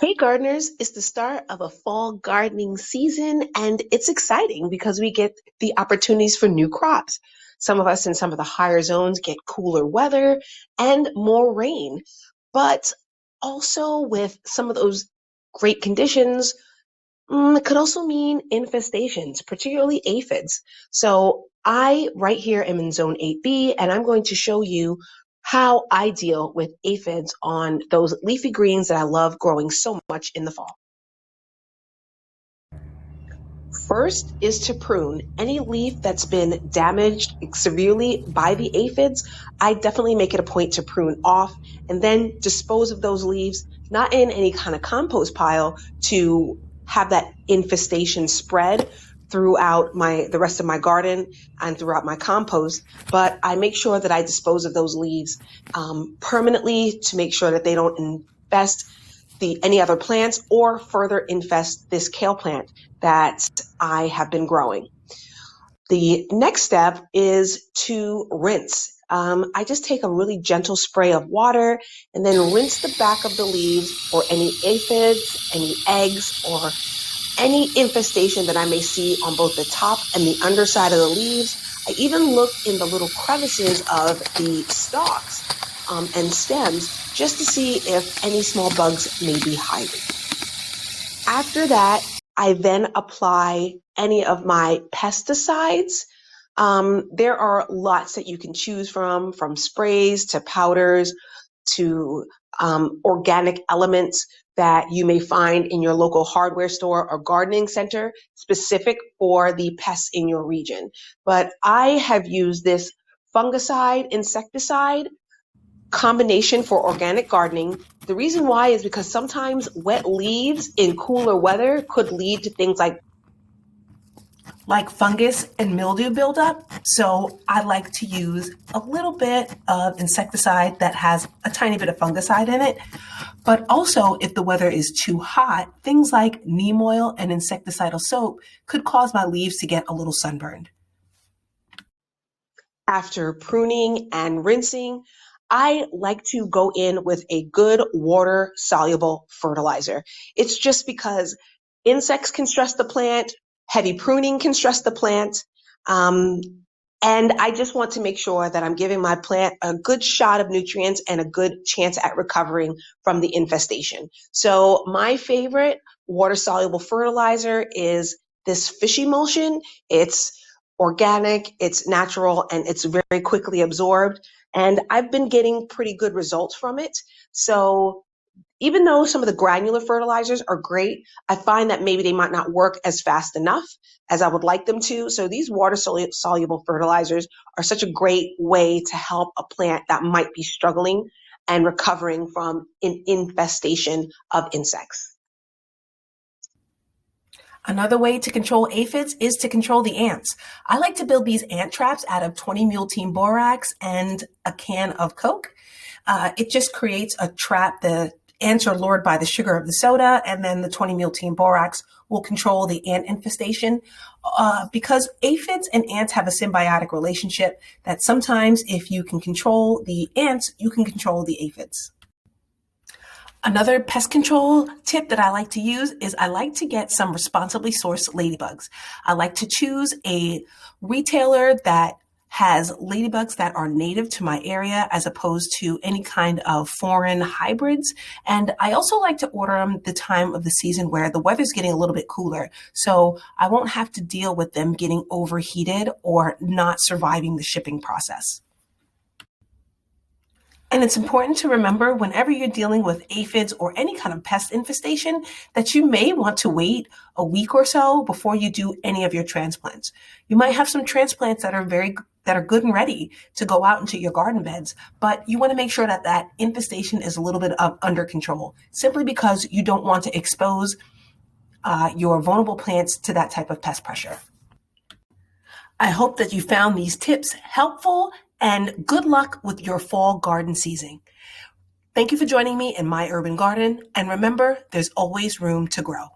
Hey gardeners, it's the start of a fall gardening season and it's exciting because we get the opportunities for new crops. Some of us in some of the higher zones get cooler weather and more rain, but also with some of those great conditions, it could also mean infestations, particularly aphids. So I right here am in zone 8B and I'm going to show you how I deal with aphids on those leafy greens that I love growing so much in the fall. First is to prune any leaf that's been damaged severely by the aphids. I definitely make it a point to prune off and then dispose of those leaves, not in any kind of compost pile to have that infestation spread throughout the rest of my garden and throughout my compost, but I make sure that I dispose of those leaves permanently to make sure that they don't infest any other plants or further infest this kale plant that I have been growing. The next step is to rinse. I just take a really gentle spray of water and then rinse the back of the leaves for any aphids, any eggs, or any infestation that I may see on both the top and the underside of the leaves. I even look in the little crevices of the stalks and stems just to see if any small bugs may be hiding. After that, I then apply any of my pesticides. There are lots that you can choose from sprays to powders to organic elements that you may find in your local hardware store or gardening center specific for the pests in your region. But I have used this fungicide, insecticide combination for organic gardening. The reason why is because sometimes wet leaves in cooler weather could lead to things like fungus and mildew buildup. So I like to use a little bit of insecticide that has a tiny bit of fungicide in it. But also, if the weather is too hot, things like neem oil and insecticidal soap could cause my leaves to get a little sunburned. After pruning and rinsing, I like to go in with a good water soluble fertilizer. It's just because insects can stress the plant, heavy pruning can stress the plant. And I just want to make sure that I'm giving my plant a good shot of nutrients and a good chance at recovering from the infestation. So my favorite water soluble fertilizer is this fish emulsion. It's organic, it's natural, and it's very quickly absorbed. And I've been getting pretty good results from it. So even though some of the granular fertilizers are great, I find that maybe they might not work as fast enough as I would like them to. So these water soluble fertilizers are such a great way to help a plant that might be struggling and recovering from an infestation of insects. Another way to control aphids is to control the ants. I like to build these ant traps out of 20 mule team borax and a can of Coke. It just creates a trap. The ants are lured by the sugar of the soda, and then the 20 mule team borax will control the ant infestation. Because aphids and ants have a symbiotic relationship that sometimes if you can control the ants, you can control the aphids. Another pest control tip that I like to use is I like to get some responsibly sourced ladybugs. I like to choose a retailer that has ladybugs that are native to my area as opposed to any kind of foreign hybrids. And I also like to order them the time of the season where the weather's getting a little bit cooler. So I won't have to deal with them getting overheated or not surviving the shipping process. And it's important to remember whenever you're dealing with aphids or any kind of pest infestation that you may want to wait a week or so before you do any of your transplants. You might have some transplants that are good and ready to go out into your garden beds, but you want to make sure that that infestation is a little bit under control, simply because you don't want to expose your vulnerable plants to that type of pest pressure. I hope that you found these tips helpful, and good luck with your fall garden season. Thank you for joining me in my urban garden, and remember, there's always room to grow.